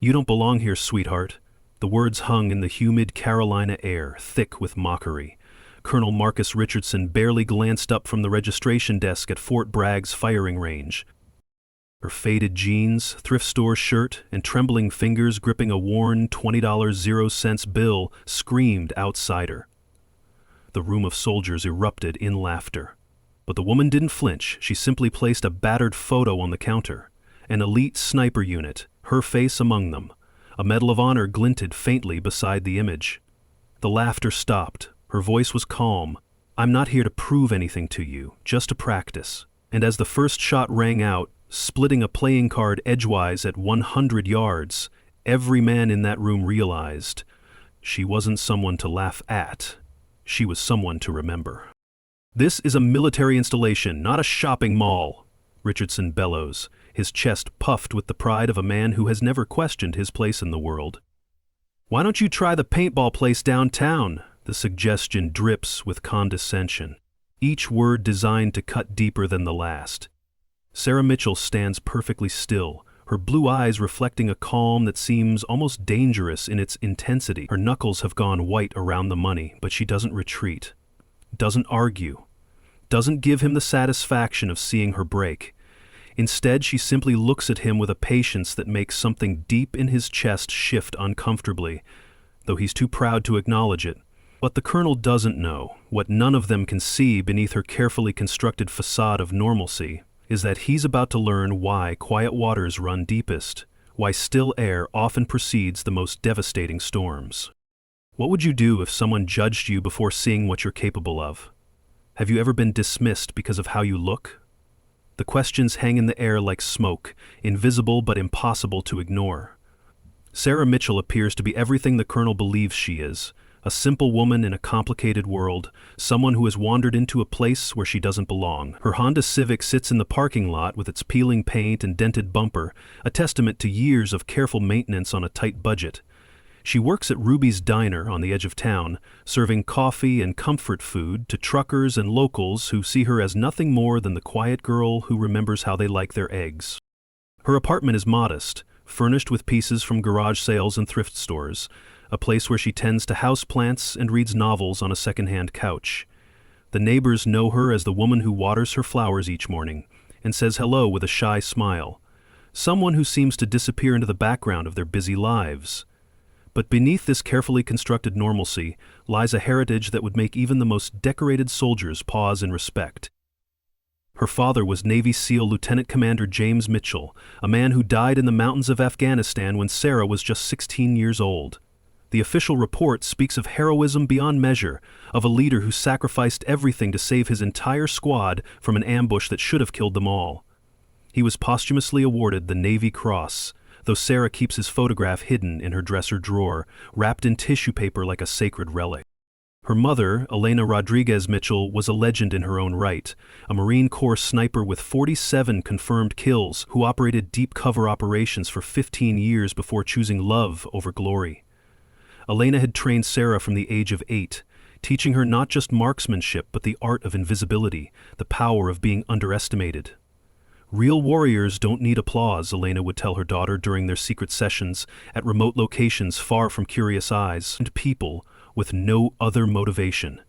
"You don't belong here, sweetheart." The words hung in the humid Carolina air, thick with mockery. Colonel Marcus Richardson barely glanced up from the registration desk at Fort Bragg's firing range. Her faded jeans, thrift store shirt, and trembling fingers gripping a worn $20.00 bill screamed outsider. The room of soldiers erupted in laughter. But the woman didn't flinch. She simply placed a battered photo on the counter. An elite sniper unit, her face among them. A Medal of Honor glinted faintly beside the image. The laughter stopped. Her voice was calm. "I'm not here to prove anything to you, just to practice." And as the first shot rang out, splitting a playing card edgewise at 100 yards, every man in that room realized she wasn't someone to laugh at. She was someone to remember. "This is a military installation, not a shopping mall," Richardson bellows, his chest puffed with the pride of a man who has never questioned his place in the world. "Why don't you try the paintball place downtown?" The suggestion drips with condescension, each word designed to cut deeper than the last. Sarah Mitchell stands perfectly still, her blue eyes reflecting a calm that seems almost dangerous in its intensity. Her knuckles have gone white around the money, but she doesn't retreat, doesn't argue, doesn't give him the satisfaction of seeing her break. Instead, she simply looks at him with a patience that makes something deep in his chest shift uncomfortably, though he's too proud to acknowledge it. What the colonel doesn't know, what none of them can see beneath her carefully constructed facade of normalcy, is that he's about to learn why quiet waters run deepest, why still air often precedes the most devastating storms. What would you do if someone judged you before seeing what you're capable of? Have you ever been dismissed because of how you look? The questions hang in the air like smoke, invisible but impossible to ignore. Sarah Mitchell appears to be everything the colonel believes she is, a simple woman in a complicated world, someone who has wandered into a place where she doesn't belong. Her Honda Civic sits in the parking lot with its peeling paint and dented bumper, a testament to years of careful maintenance on a tight budget. She works at Ruby's Diner on the edge of town, serving coffee and comfort food to truckers and locals who see her as nothing more than the quiet girl who remembers how they like their eggs. Her apartment is modest, furnished with pieces from garage sales and thrift stores, a place where she tends to houseplants and reads novels on a second-hand couch. The neighbors know her as the woman who waters her flowers each morning and says hello with a shy smile, someone who seems to disappear into the background of their busy lives. But beneath this carefully constructed normalcy lies a heritage that would make even the most decorated soldiers pause in respect. Her father was Navy SEAL Lieutenant Commander James Mitchell, a man who died in the mountains of Afghanistan when Sarah was just 16 years old. The official report speaks of heroism beyond measure, of a leader who sacrificed everything to save his entire squad from an ambush that should have killed them all. He was posthumously awarded the Navy Cross, though Sarah keeps his photograph hidden in her dresser drawer, wrapped in tissue paper like a sacred relic. Her mother, Elena Rodriguez Mitchell, was a legend in her own right, a Marine Corps sniper with 47 confirmed kills who operated deep cover operations for 15 years before choosing love over glory. Elena had trained Sarah from the age of 8, teaching her not just marksmanship but the art of invisibility, the power of being underestimated. "Real warriors don't need applause," Elena would tell her daughter during their secret sessions at remote locations far from curious eyes, and people with no other motivation.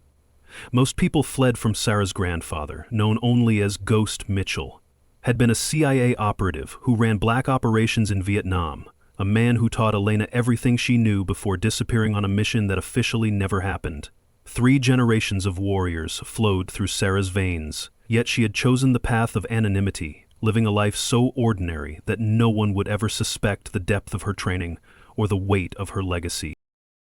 Most people fled from Sarah's grandfather, known only as Ghost Mitchell, had been a CIA operative who ran black operations in Vietnam, a man who taught Elena everything she knew before disappearing on a mission that officially never happened. 3 generations of warriors flowed through Sarah's veins, yet she had chosen the path of anonymity, living a life so ordinary that no one would ever suspect the depth of her training or the weight of her legacy.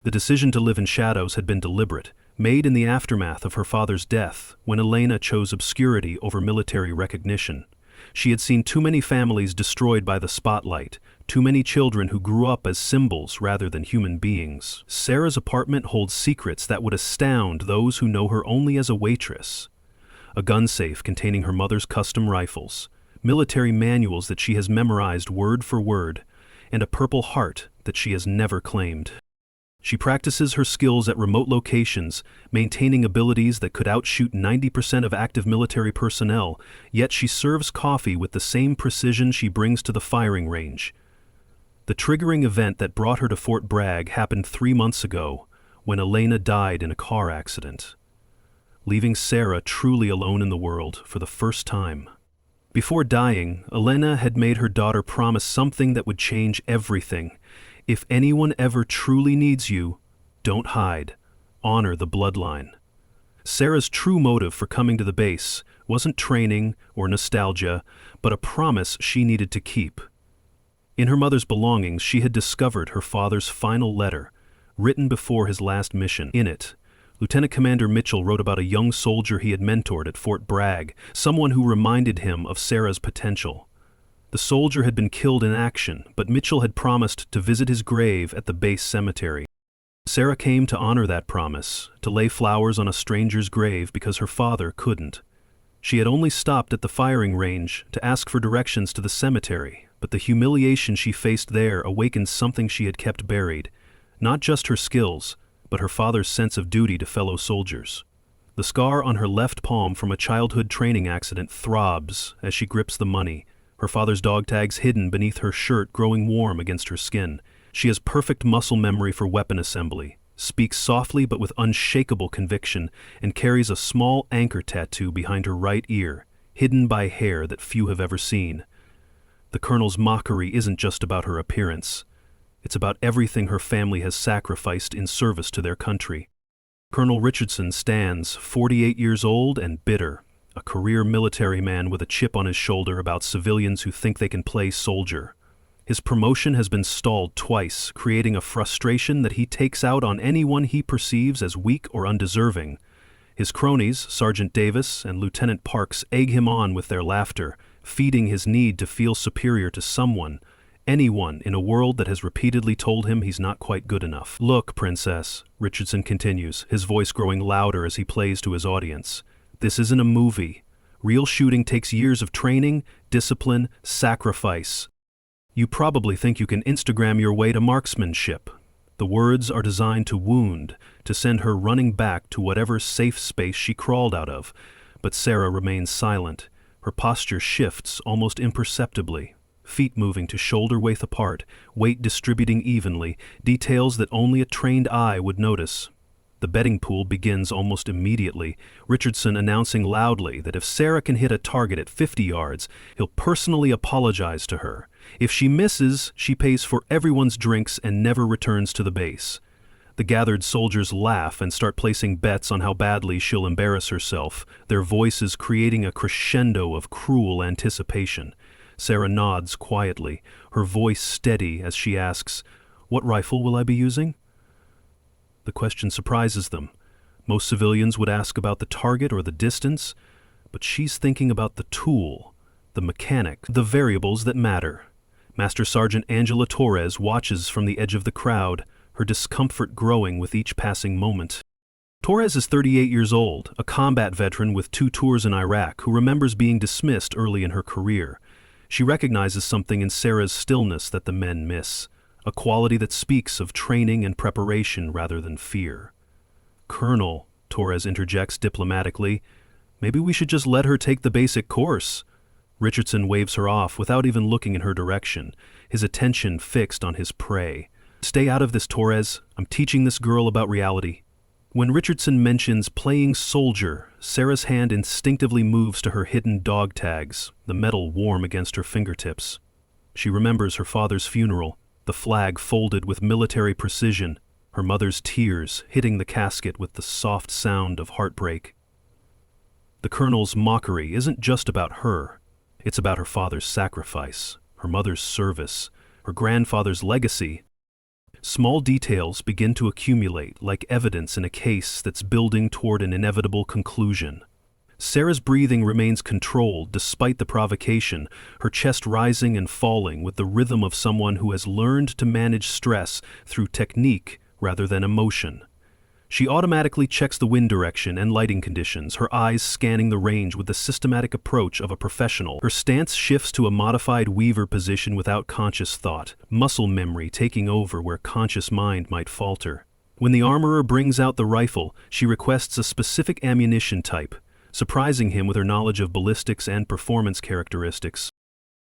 The decision to live in shadows had been deliberate, made in the aftermath of her father's death, when Elena chose obscurity over military recognition. She had seen too many families destroyed by the spotlight, too many children who grew up as symbols rather than human beings. Sarah's apartment holds secrets that would astound those who know her only as a waitress. A gun safe containing her mother's custom rifles, military manuals that she has memorized word for word, and a Purple Heart that she has never claimed. She practices her skills at remote locations, maintaining abilities that could outshoot 90% of active military personnel, yet she serves coffee with the same precision she brings to the firing range. The triggering event that brought her to Fort Bragg happened 3 months ago, when Elena died in a car accident, leaving Sarah truly alone in the world for the first time. Before dying, Elena had made her daughter promise something that would change everything. If anyone ever truly needs you, don't hide. Honor the bloodline. Sarah's true motive for coming to the base wasn't training or nostalgia, but a promise she needed to keep. In her mother's belongings, she had discovered her father's final letter, written before his last mission. In it, Lieutenant Commander Mitchell wrote about a young soldier he had mentored at Fort Bragg, someone who reminded him of Sarah's potential. The soldier had been killed in action, but Mitchell had promised to visit his grave at the base cemetery. Sarah came to honor that promise, to lay flowers on a stranger's grave because her father couldn't. She had only stopped at the firing range to ask for directions to the cemetery, but the humiliation she faced there awakened something she had kept buried, not just her skills, but her father's sense of duty to fellow soldiers. The scar on her left palm from a childhood training accident throbs as she grips the money, her father's dog tags hidden beneath her shirt growing warm against her skin. She has perfect muscle memory for weapon assembly, speaks softly but with unshakable conviction, and carries a small anchor tattoo behind her right ear, hidden by hair that few have ever seen. The colonel's mockery isn't just about her appearance. It's about everything her family has sacrificed in service to their country. Colonel Richardson stands, 48 years old and bitter, a career military man with a chip on his shoulder about civilians who think they can play soldier. His promotion has been stalled twice, creating a frustration that he takes out on anyone he perceives as weak or undeserving. His cronies, Sergeant Davis and Lieutenant Parks, egg him on with their laughter, feeding his need to feel superior to someone, anyone in a world that has repeatedly told him he's not quite good enough. "Look, Princess," Richardson continues, his voice growing louder as he plays to his audience. "This isn't a movie. Real shooting takes years of training, discipline, sacrifice. You probably think you can Instagram your way to marksmanship." The words are designed to wound, to send her running back to whatever safe space she crawled out of. But Sarah remains silent. Her posture shifts almost imperceptibly, feet moving to shoulder-width apart, weight distributing evenly, details that only a trained eye would notice. The betting pool begins almost immediately, Richardson announcing loudly that if Sarah can hit a target at 50 yards, he'll personally apologize to her. If she misses, she pays for everyone's drinks and never returns to the base. The gathered soldiers laugh and start placing bets on how badly she'll embarrass herself, their voices creating a crescendo of cruel anticipation. Sarah nods quietly, her voice steady as she asks, "What rifle will I be using?" The question surprises them. Most civilians would ask about the target or the distance, but she's thinking about the tool, the mechanic, the variables that matter. Master Sergeant Angela Torres watches from the edge of the crowd, her discomfort growing with each passing moment. Torres is 38 years old, a combat veteran with 2 tours in Iraq who remembers being dismissed early in her career. She recognizes something in Sarah's stillness that the men miss, a quality that speaks of training and preparation rather than fear. "Colonel," Torres interjects diplomatically, "maybe we should just let her take the basic course." Richardson waves her off without even looking in her direction, his attention fixed on his prey. "Stay out of this, Torres. I'm teaching this girl about reality." When Richardson mentions playing soldier, Sarah's hand instinctively moves to her hidden dog tags, the metal warm against her fingertips. She remembers her father's funeral, the flag folded with military precision, her mother's tears hitting the casket with the soft sound of heartbreak. The colonel's mockery isn't just about her. It's about her father's sacrifice, her mother's service, her grandfather's legacy. Small details begin to accumulate like evidence in a case that's building toward an inevitable conclusion. Sarah's breathing remains controlled despite the provocation, her chest rising and falling with the rhythm of someone who has learned to manage stress through technique rather than emotion. She automatically checks the wind direction and lighting conditions, her eyes scanning the range with the systematic approach of a professional. Her stance shifts to a modified weaver position without conscious thought, muscle memory taking over where conscious mind might falter. When the armorer brings out the rifle, she requests a specific ammunition type, surprising him with her knowledge of ballistics and performance characteristics.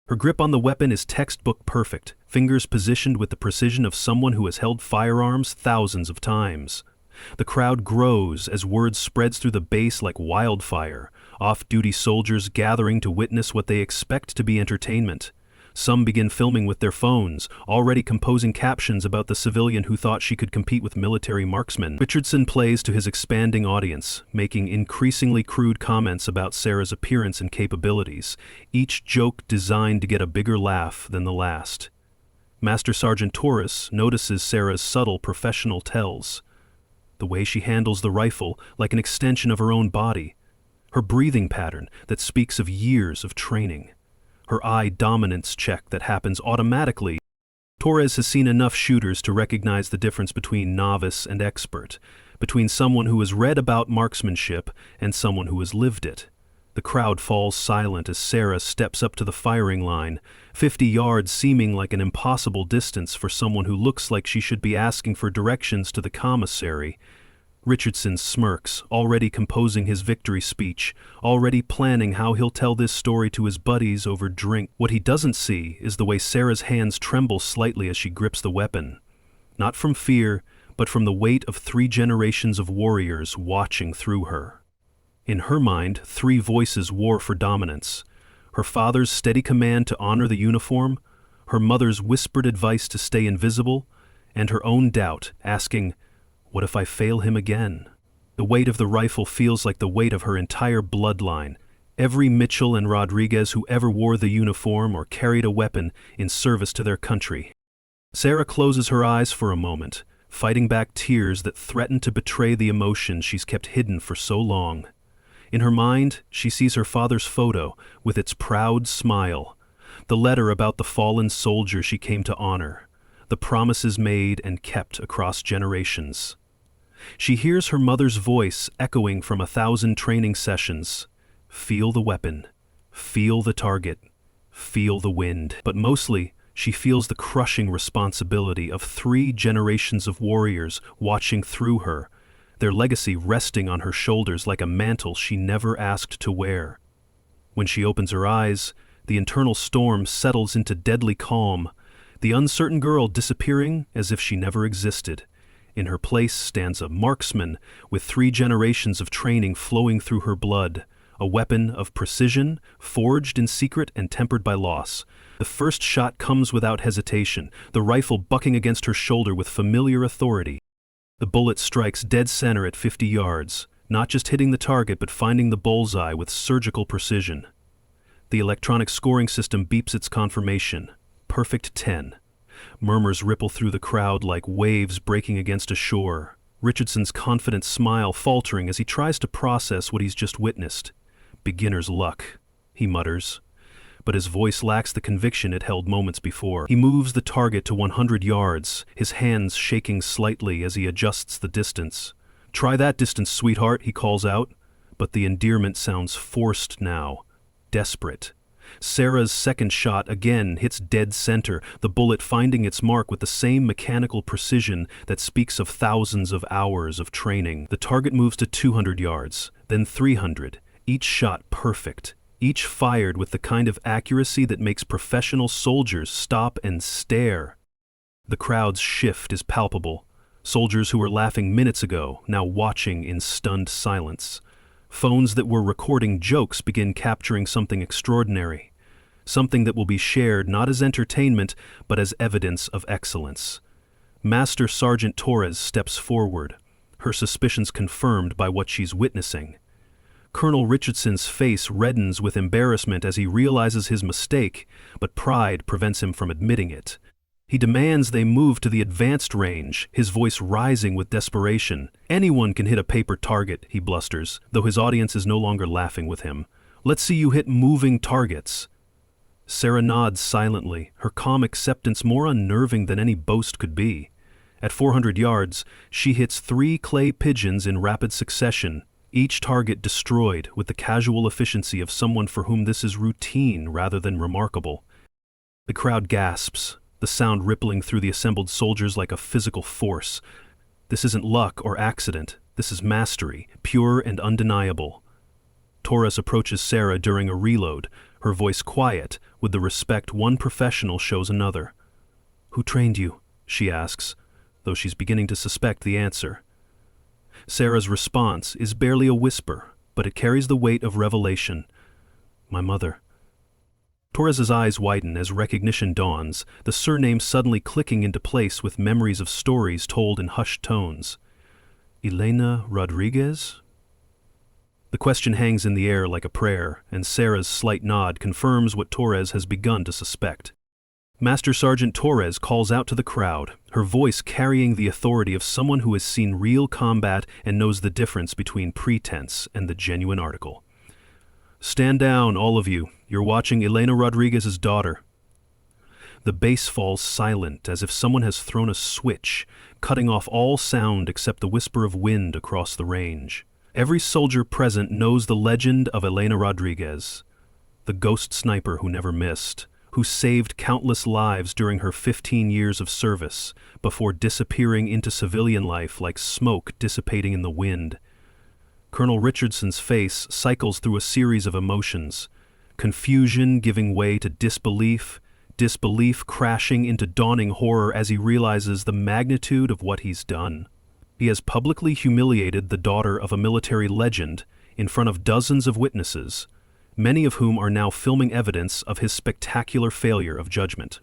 Her grip on the weapon is textbook perfect, fingers positioned with the precision of someone who has held firearms thousands of times. The crowd grows as word spreads through the base like wildfire, off-duty soldiers gathering to witness what they expect to be entertainment. Some begin filming with their phones, already composing captions about the civilian who thought she could compete with military marksmen. Richardson plays to his expanding audience, making increasingly crude comments about Sarah's appearance and capabilities, each joke designed to get a bigger laugh than the last. Master Sergeant Torres notices Sarah's subtle professional tells. The way she handles the rifle like an extension of her own body. Her breathing pattern that speaks of years of training. Her eye dominance check that happens automatically. Torres has seen enough shooters to recognize the difference between novice and expert, between someone who has read about marksmanship and someone who has lived it. The crowd falls silent as Sarah steps up to the firing line, 50 yards seeming like an impossible distance for someone who looks like she should be asking for directions to the commissary. Richardson smirks, already composing his victory speech, already planning how he'll tell this story to his buddies over drink. What he doesn't see is the way Sarah's hands tremble slightly as she grips the weapon. Not from fear, but from the weight of 3 generations of warriors watching through her. In her mind, 3 voices war for dominance. Her father's steady command to honor the uniform, her mother's whispered advice to stay invisible, and her own doubt, asking, "What if I fail him again?" The weight of the rifle feels like the weight of her entire bloodline, every Mitchell and Rodriguez who ever wore the uniform or carried a weapon in service to their country. Sarah closes her eyes for a moment, fighting back tears that threaten to betray the emotion she's kept hidden for so long. In her mind, she sees her father's photo with its proud smile, the letter about the fallen soldier she came to honor, the promises made and kept across generations. She hears her mother's voice echoing from 1,000 training sessions. Feel the weapon, feel the target, feel the wind. But mostly, she feels the crushing responsibility of 3 generations of warriors watching through her, their legacy resting on her shoulders like a mantle she never asked to wear. When she opens her eyes, the internal storm settles into deadly calm, the uncertain girl disappearing as if she never existed. In her place stands a marksman with 3 generations of training flowing through her blood, a weapon of precision, forged in secret and tempered by loss. The first shot comes without hesitation, the rifle bucking against her shoulder with familiar authority. The bullet strikes dead center at 50 yards, not just hitting the target but finding the bullseye with surgical precision. The electronic scoring system beeps its confirmation. Perfect 10. Murmurs ripple through the crowd like waves breaking against a shore. Richardson's confident smile faltering as he tries to process what he's just witnessed. Beginner's luck, he mutters. But his voice lacks the conviction it held moments before. He moves the target to 100 yards, his hands shaking slightly as he adjusts the distance. "Try that distance, sweetheart," he calls out. But the endearment sounds forced now, desperate. Sarah's second shot again hits dead center, the bullet finding its mark with the same mechanical precision that speaks of thousands of hours of training. The target moves to 200 yards, then 300, each shot perfect, each fired with the kind of accuracy that makes professional soldiers stop and stare. The crowd's shift is palpable. Soldiers who were laughing minutes ago, now watching in stunned silence. Phones that were recording jokes begin capturing something extraordinary, something that will be shared not as entertainment, but as evidence of excellence. Master Sergeant Torres steps forward, her suspicions confirmed by what she's witnessing. Colonel Richardson's face reddens with embarrassment as he realizes his mistake, but pride prevents him from admitting it. He demands they move to the advanced range, his voice rising with desperation. "Anyone can hit a paper target," he blusters, though his audience is no longer laughing with him. "Let's see you hit moving targets." Sarah nods silently, her calm acceptance more unnerving than any boast could be. At 400 yards, she hits 3 clay pigeons in rapid succession, each target destroyed with the casual efficiency of someone for whom this is routine rather than remarkable. The crowd gasps, the sound rippling through the assembled soldiers like a physical force. This isn't luck or accident. This is mastery, pure and undeniable. Torres approaches Sarah during a reload, her voice quiet, with the respect one professional shows another. "Who trained you?" she asks, though she's beginning to suspect the answer. Sarah's response is barely a whisper, but it carries the weight of revelation. "My mother." Torres's eyes widen as recognition dawns, the surname suddenly clicking into place with memories of stories told in hushed tones. "Elena Rodriguez?" The question hangs in the air like a prayer, and Sarah's slight nod confirms what Torres has begun to suspect. Master Sergeant Torres calls out to the crowd, her voice carrying the authority of someone who has seen real combat and knows the difference between pretense and the genuine article. "Stand down, all of you. You're watching Elena Rodriguez's daughter." The bass falls silent, as if someone has thrown a switch, cutting off all sound except the whisper of wind across the range. Every soldier present knows the legend of Elena Rodriguez, the ghost sniper who never missed, who saved countless lives during her 15 years of service, before disappearing into civilian life like smoke dissipating in the wind. Colonel Richardson's face cycles through a series of emotions, confusion giving way to disbelief, disbelief crashing into dawning horror as he realizes the magnitude of what he's done. He has publicly humiliated the daughter of a military legend in front of dozens of witnesses, many of whom are now filming evidence of his spectacular failure of judgment.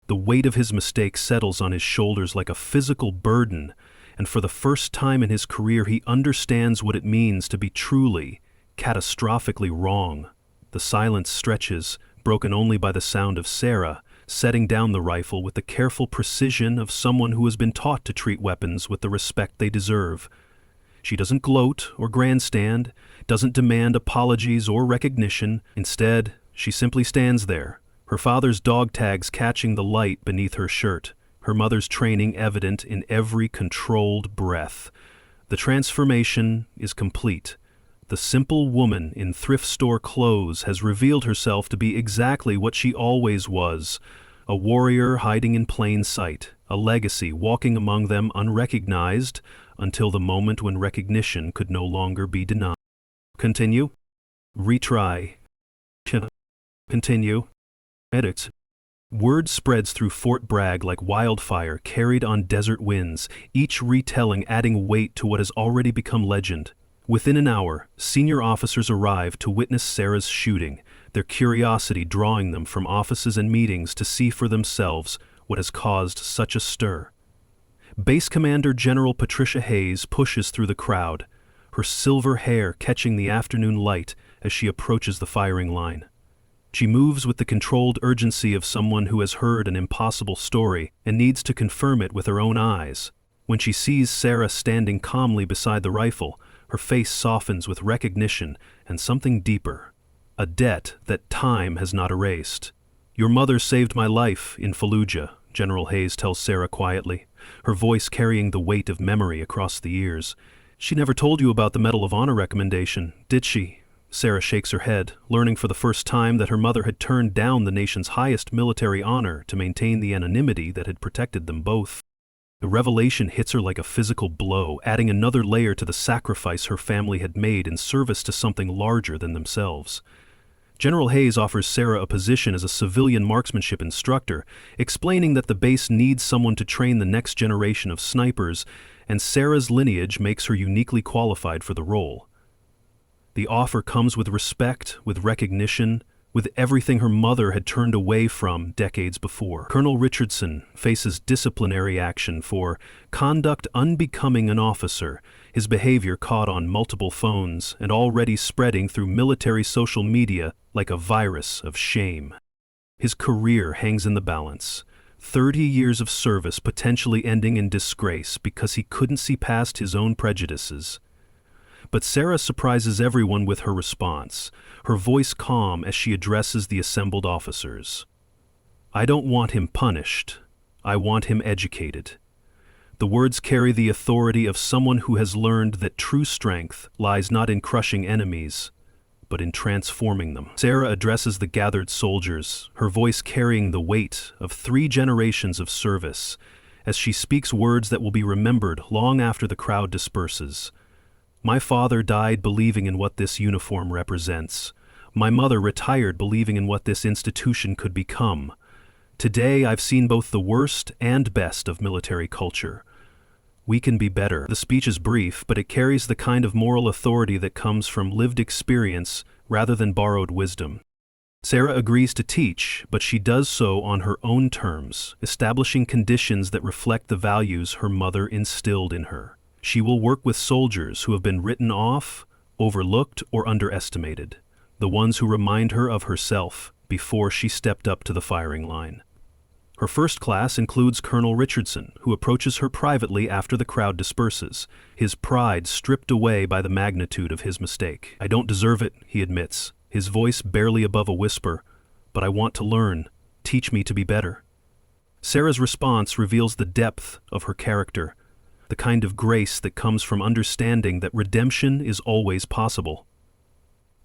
The weight of his mistake settles on his shoulders like a physical burden, and for the first time in his career he understands what it means to be truly, catastrophically wrong. The silence stretches, broken only by the sound of Sarah, setting down the rifle with the careful precision of someone who has been taught to treat weapons with the respect they deserve. She doesn't gloat or grandstand, doesn't demand apologies or recognition. Instead, she simply stands there, her father's dog tags catching the light beneath her shirt, her mother's training evident in every controlled breath. The transformation is complete. The simple woman in thrift store clothes has revealed herself to be exactly what she always was, a warrior hiding in plain sight, a legacy walking among them unrecognized until the moment when recognition could no longer be denied. Continue. Retry. Continue. Edit. Word spreads through Fort Bragg like wildfire carried on desert winds, each retelling adding weight to what has already become legend. Within an hour, senior officers arrived to witness Sarah's shooting, their curiosity drawing them from offices and meetings to see for themselves what has caused such a stir. Base Commander General Patricia Hayes pushes through the crowd, her silver hair catching the afternoon light as she approaches the firing line. She moves with the controlled urgency of someone who has heard an impossible story and needs to confirm it with her own eyes. When she sees Sarah standing calmly beside the rifle, her face softens with recognition and something deeper, a debt that time has not erased. "Your mother saved my life in Fallujah," General Hayes tells Sarah quietly, her voice carrying the weight of memory across the years. "She never told you about the Medal of Honor recommendation, did she?" Sarah shakes her head, learning for the first time that her mother had turned down the nation's highest military honor to maintain the anonymity that had protected them both. The revelation hits her like a physical blow, adding another layer to the sacrifice her family had made in service to something larger than themselves. General Hayes offers Sarah a position as a civilian marksmanship instructor, explaining that the base needs someone to train the next generation of snipers, and Sarah's lineage makes her uniquely qualified for the role. The offer comes with respect, with recognition, with everything her mother had turned away from decades before. Colonel Richardson faces disciplinary action for conduct unbecoming an officer, his behavior caught on multiple phones and already spreading through military social media like a virus of shame. His career hangs in the balance. 30 years of service potentially ending in disgrace because he couldn't see past his own prejudices. But Sarah surprises everyone with her response, her voice calm as she addresses the assembled officers. "I don't want him punished. I want him educated." The words carry the authority of someone who has learned that true strength lies not in crushing enemies, but in transforming them. Sarah addresses the gathered soldiers, her voice carrying the weight of 3 generations of service, as she speaks words that will be remembered long after the crowd disperses. "My father died believing in what this uniform represents. My mother retired believing in what this institution could become. Today I've seen both the worst and best of military culture. We can be better. The speech is brief, but it carries the kind of moral authority that comes from lived experience rather than borrowed wisdom. Sarah agrees to teach, but she does so on her own terms, establishing conditions that reflect the values her mother instilled in her. She will work with soldiers who have been written off, overlooked, or underestimated, the ones who remind her of herself before she stepped up to the firing line. Her first class includes Colonel Richardson, who approaches her privately after the crowd disperses, his pride stripped away by the magnitude of his mistake. "I don't deserve it," he admits, his voice barely above a whisper, "but I want to learn. Teach me to be better." Sarah's response reveals the depth of her character, the kind of grace that comes from understanding that redemption is always possible.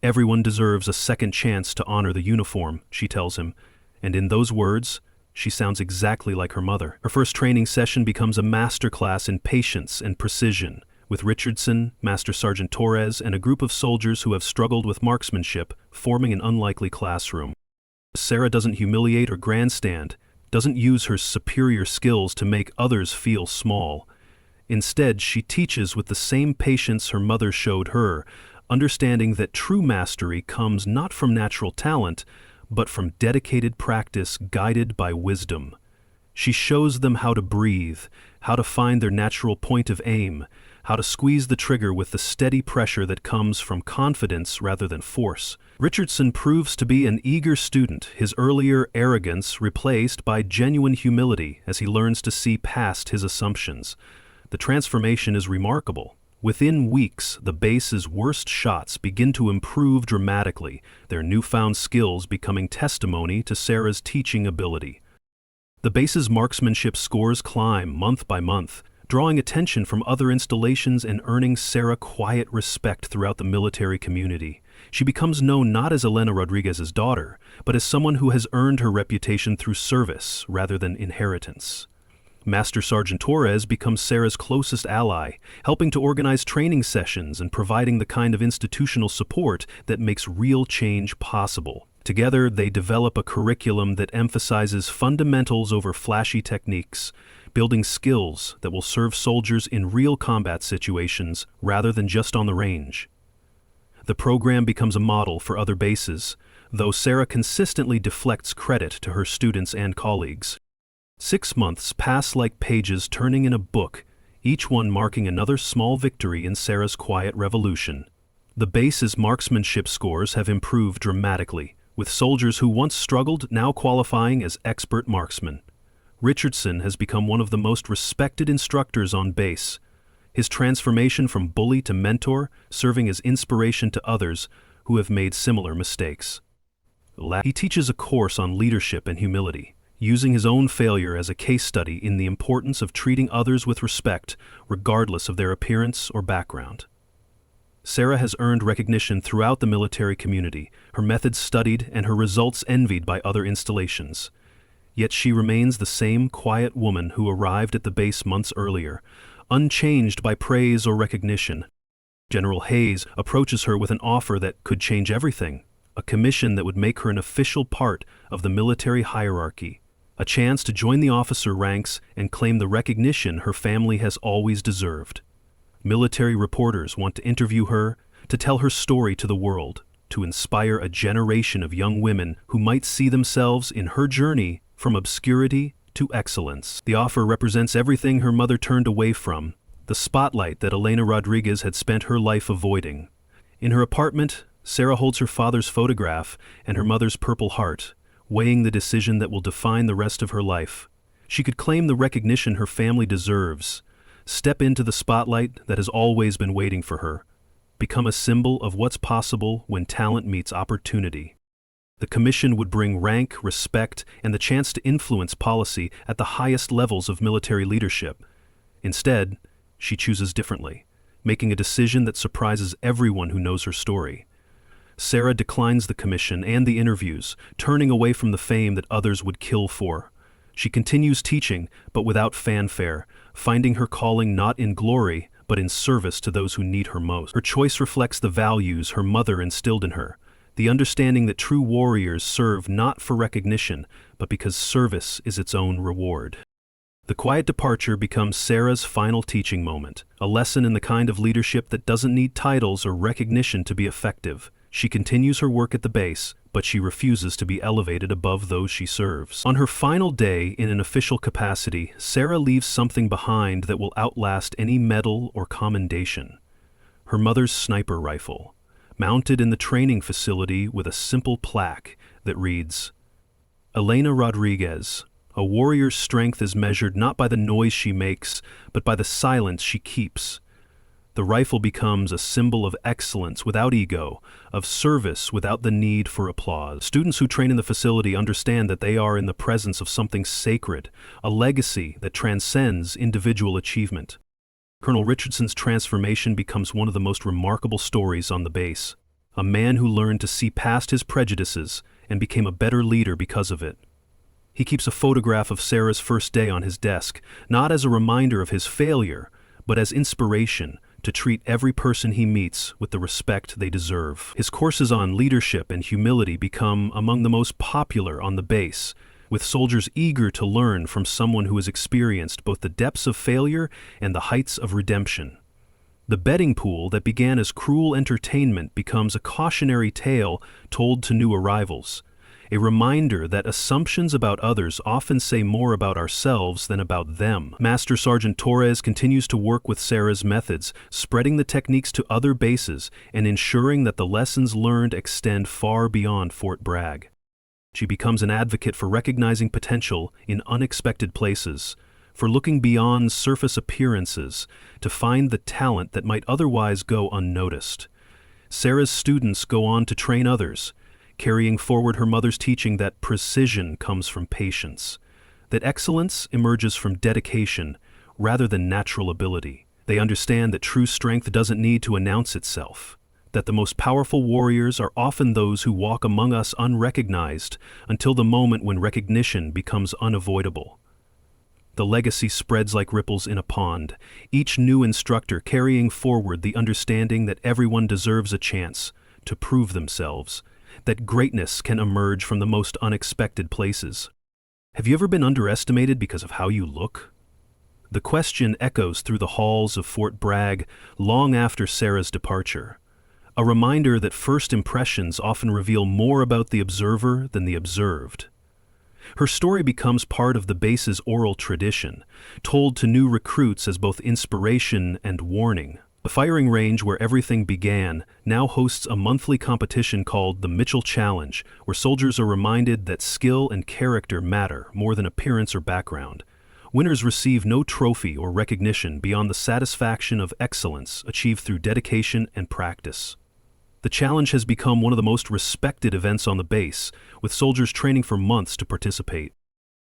"Everyone deserves a second chance to honor the uniform," she tells him, and in those words, she sounds exactly like her mother. Her first training session becomes a masterclass in patience and precision, with Richardson, Master Sergeant Torres, and a group of soldiers who have struggled with marksmanship forming an unlikely classroom. Sarah doesn't humiliate or grandstand, doesn't use her superior skills to make others feel small. Instead, she teaches with the same patience her mother showed her, understanding that true mastery comes not from natural talent, but from dedicated practice guided by wisdom. She shows them how to breathe, how to find their natural point of aim, how to squeeze the trigger with the steady pressure that comes from confidence rather than force. Richardson proves to be an eager student, his earlier arrogance replaced by genuine humility as he learns to see past his assumptions. The transformation is remarkable. Within weeks, the base's worst shots begin to improve dramatically, their newfound skills becoming testimony to Sarah's teaching ability. The base's marksmanship scores climb month by month, drawing attention from other installations and earning Sarah quiet respect throughout the military community. She becomes known not as Elena Rodriguez's daughter, but as someone who has earned her reputation through service rather than inheritance. Master Sergeant Torres becomes Sarah's closest ally, helping to organize training sessions and providing the kind of institutional support that makes real change possible. Together, they develop a curriculum that emphasizes fundamentals over flashy techniques, building skills that will serve soldiers in real combat situations rather than just on the range. The program becomes a model for other bases, though Sarah consistently deflects credit to her students and colleagues. 6 months pass like pages turning in a book, each one marking another small victory in Sarah's quiet revolution. The base's marksmanship scores have improved dramatically, with soldiers who once struggled now qualifying as expert marksmen. Richardson has become one of the most respected instructors on base, his transformation from bully to mentor serving as inspiration to others who have made similar mistakes. He teaches a course on leadership and humility, using his own failure as a case study in the importance of treating others with respect, regardless of their appearance or background. Sarah has earned recognition throughout the military community, her methods studied and her results envied by other installations. Yet she remains the same quiet woman who arrived at the base months earlier, unchanged by praise or recognition. General Hayes approaches her with an offer that could change everything, a commission that would make her an official part of the military hierarchy, a chance to join the officer ranks and claim the recognition her family has always deserved. Military reporters want to interview her, to tell her story to the world, to inspire a generation of young women who might see themselves in her journey from obscurity to excellence. The offer represents everything her mother turned away from, the spotlight that Elena Rodriguez had spent her life avoiding. In her apartment, Sarah holds her father's photograph and her mother's Purple Heart, weighing the decision that will define the rest of her life. She could claim the recognition her family deserves, step into the spotlight that has always been waiting for her, become a symbol of what's possible when talent meets opportunity. The commission would bring rank, respect, and the chance to influence policy at the highest levels of military leadership. Instead, she chooses differently, making a decision that surprises everyone who knows her story. Sarah declines the commission and the interviews, turning away from the fame that others would kill for. She continues teaching, but without fanfare, finding her calling not in glory, but in service to those who need her most. Her choice reflects the values her mother instilled in her, the understanding that true warriors serve not for recognition, but because service is its own reward. The quiet departure becomes Sarah's final teaching moment, a lesson in the kind of leadership that doesn't need titles or recognition to be effective. She continues her work at the base, but she refuses to be elevated above those she serves. On her final day in an official capacity, Sarah leaves something behind that will outlast any medal or commendation. Her mother's sniper rifle, mounted in the training facility with a simple plaque that reads, "Elena Rodriguez, a warrior's strength is measured not by the noise she makes, but by the silence she keeps." The rifle becomes a symbol of excellence without ego, of service without the need for applause. Students who train in the facility understand that they are in the presence of something sacred, a legacy that transcends individual achievement. Colonel Richardson's transformation becomes one of the most remarkable stories on the base. A man who learned to see past his prejudices and became a better leader because of it. He keeps a photograph of Sarah's first day on his desk, not as a reminder of his failure, but as inspiration to treat every person he meets with the respect they deserve. His courses on leadership and humility become among the most popular on the base, with soldiers eager to learn from someone who has experienced both the depths of failure and the heights of redemption. The betting pool that began as cruel entertainment becomes a cautionary tale told to new arrivals, a reminder that assumptions about others often say more about ourselves than about them. Master Sergeant Torres continues to work with Sarah's methods, spreading the techniques to other bases and ensuring that the lessons learned extend far beyond Fort Bragg. She becomes an advocate for recognizing potential in unexpected places, for looking beyond surface appearances to find the talent that might otherwise go unnoticed. Sarah's students go on to train others, carrying forward her mother's teaching that precision comes from patience, that excellence emerges from dedication rather than natural ability. They understand that true strength doesn't need to announce itself, that the most powerful warriors are often those who walk among us unrecognized until the moment when recognition becomes unavoidable. The legacy spreads like ripples in a pond, each new instructor carrying forward the understanding that everyone deserves a chance to prove themselves, that greatness can emerge from the most unexpected places. Have you ever been underestimated because of how you look? The question echoes through the halls of Fort Bragg long after Sarah's departure, a reminder that first impressions often reveal more about the observer than the observed. Her story becomes part of the base's oral tradition, told to new recruits as both inspiration and warning. The firing range where everything began now hosts a monthly competition called the Mitchell Challenge, where soldiers are reminded that skill and character matter more than appearance or background. Winners receive no trophy or recognition beyond the satisfaction of excellence achieved through dedication and practice. The challenge has become one of the most respected events on the base, with soldiers training for months to participate.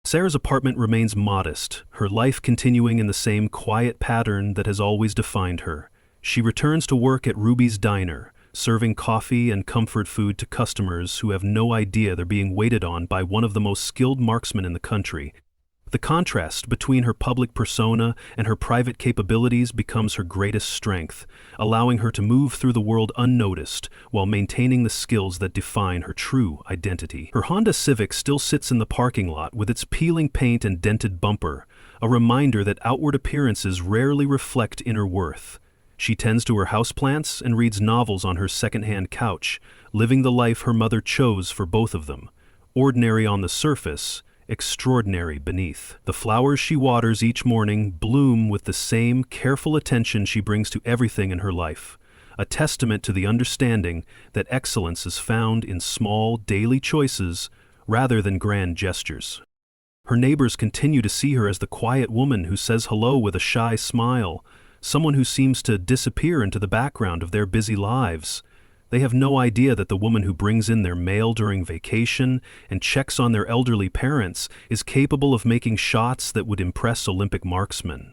Sarah's apartment remains modest, her life continuing in the same quiet pattern that has always defined her. She returns to work at Ruby's Diner, serving coffee and comfort food to customers who have no idea they're being waited on by one of the most skilled marksmen in the country. The contrast between her public persona and her private capabilities becomes her greatest strength, allowing her to move through the world unnoticed while maintaining the skills that define her true identity. Her Honda Civic still sits in the parking lot with its peeling paint and dented bumper, a reminder that outward appearances rarely reflect inner worth. She tends to her houseplants and reads novels on her second-hand couch, living the life her mother chose for both of them, ordinary on the surface, extraordinary beneath. The flowers she waters each morning bloom with the same careful attention she brings to everything in her life, a testament to the understanding that excellence is found in small, daily choices rather than grand gestures. Her neighbors continue to see her as the quiet woman who says hello with a shy smile, someone who seems to disappear into the background of their busy lives. They have no idea that the woman who brings in their mail during vacation and checks on their elderly parents is capable of making shots that would impress Olympic marksmen.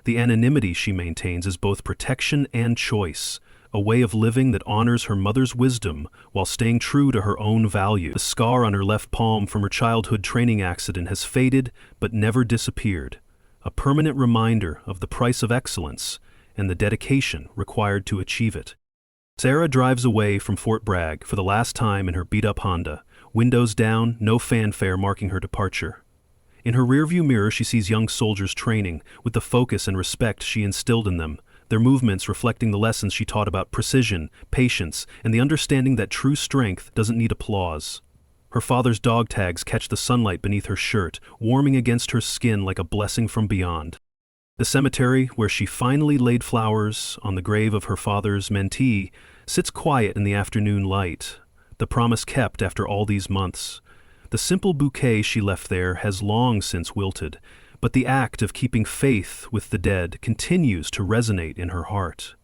The anonymity she maintains is both protection and choice, a way of living that honors her mother's wisdom while staying true to her own values. The scar on her left palm from her childhood training accident has faded but never disappeared, a permanent reminder of the price of excellence and the dedication required to achieve it. Sarah drives away from Fort Bragg for the last time in her beat-up Honda, windows down, no fanfare marking her departure. In her rearview mirror, she sees young soldiers training, with the focus and respect she instilled in them, their movements reflecting the lessons she taught about precision, patience, and the understanding that true strength doesn't need applause. Her father's dog tags catch the sunlight beneath her shirt, warming against her skin like a blessing from beyond. The cemetery, where she finally laid flowers on the grave of her father's mentee, sits quiet in the afternoon light, the promise kept after all these months. The simple bouquet she left there has long since wilted, but the act of keeping faith with the dead continues to resonate in her heart.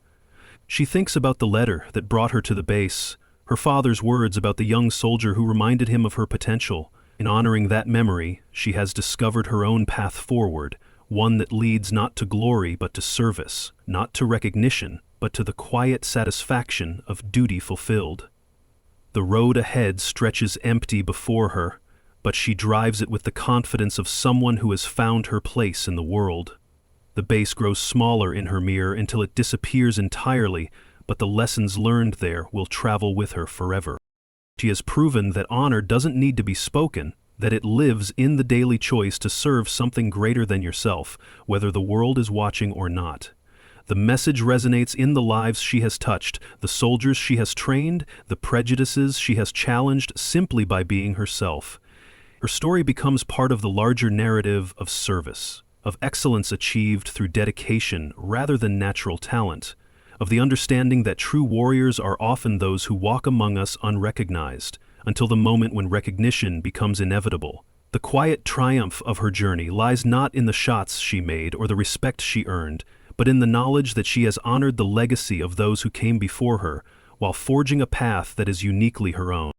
She thinks about the letter that brought her to the base, her father's words about the young soldier who reminded him of her potential. In honoring that memory, she has discovered her own path forward, one that leads not to glory but to service, not to recognition, but to the quiet satisfaction of duty fulfilled. The road ahead stretches empty before her, but she drives it with the confidence of someone who has found her place in the world. The base grows smaller in her mirror until it disappears entirely, but the lessons learned there will travel with her forever. She has proven that honor doesn't need to be spoken, that it lives in the daily choice to serve something greater than yourself, whether the world is watching or not. The message resonates in the lives she has touched, the soldiers she has trained, the prejudices she has challenged simply by being herself. Her story becomes part of the larger narrative of service, of excellence achieved through dedication rather than natural talent, of the understanding that true warriors are often those who walk among us unrecognized, until the moment when recognition becomes inevitable. The quiet triumph of her journey lies not in the shots she made or the respect she earned, but in the knowledge that she has honored the legacy of those who came before her, while forging a path that is uniquely her own.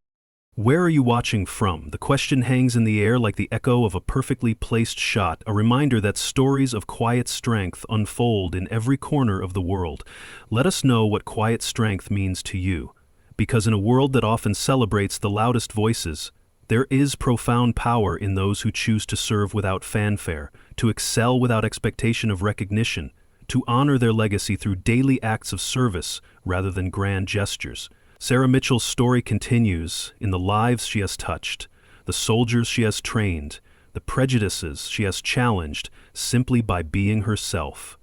Where are you watching from? The question hangs in the air like the echo of a perfectly placed shot, a reminder that stories of quiet strength unfold in every corner of the world. Let us know what quiet strength means to you, because in a world that often celebrates the loudest voices, there is profound power in those who choose to serve without fanfare, to excel without expectation of recognition, to honor their legacy through daily acts of service rather than grand gestures. Sarah Mitchell's story continues in the lives she has touched, the soldiers she has trained, the prejudices she has challenged simply by being herself.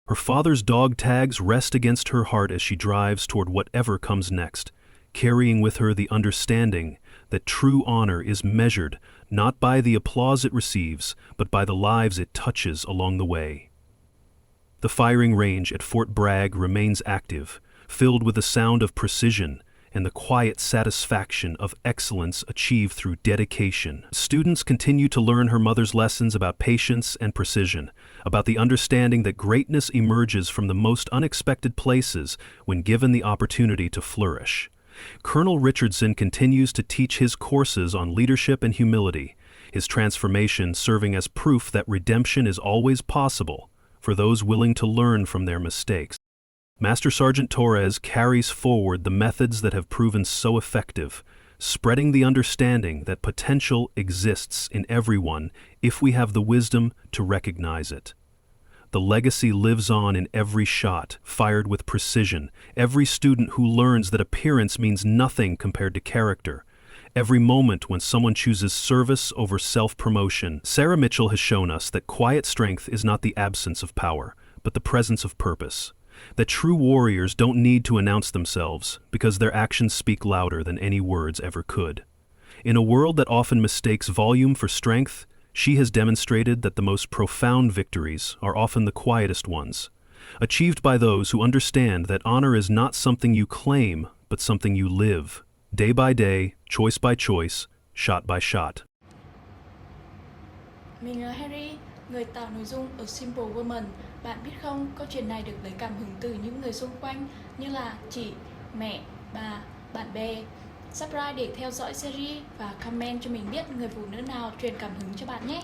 Her father's dog tags rest against her heart as she drives toward whatever comes next, carrying with her the understanding that true honor is measured not by the applause it receives, but by the lives it touches along the way. The firing range at Fort Bragg remains active, filled with the sound of precision and the quiet satisfaction of excellence achieved through dedication. Students continue to learn her mother's lessons about patience and precision, about the understanding that greatness emerges from the most unexpected places when given the opportunity to flourish. Colonel Richardson continues to teach his courses on leadership and humility, his transformation serving as proof that redemption is always possible for those willing to learn from their mistakes. Master Sergeant Torres carries forward the methods that have proven so effective, spreading the understanding that potential exists in everyone if we have the wisdom to recognize it. The legacy lives on in every shot, fired with precision, every student who learns that appearance means nothing compared to character, every moment when someone chooses service over self-promotion. Sarah Mitchell has shown us that quiet strength is not the absence of power, but the presence of purpose. That true warriors don't need to announce themselves because their actions speak louder than any words ever could. In a world that often mistakes volume for strength, she has demonstrated that the most profound victories are often the quietest ones, achieved by those who understand that honor is not something you claim, but something you live, day by day, choice by choice, shot by shot. Mình là Harry, người tạo nội dung ở Simple Woman. Bạn biết không, câu chuyện này được lấy cảm hứng từ những người xung quanh như là chị, mẹ, bà, bạn bè. Subscribe để theo dõi series và comment cho mình biết người phụ nữ nào truyền cảm hứng cho bạn nhé.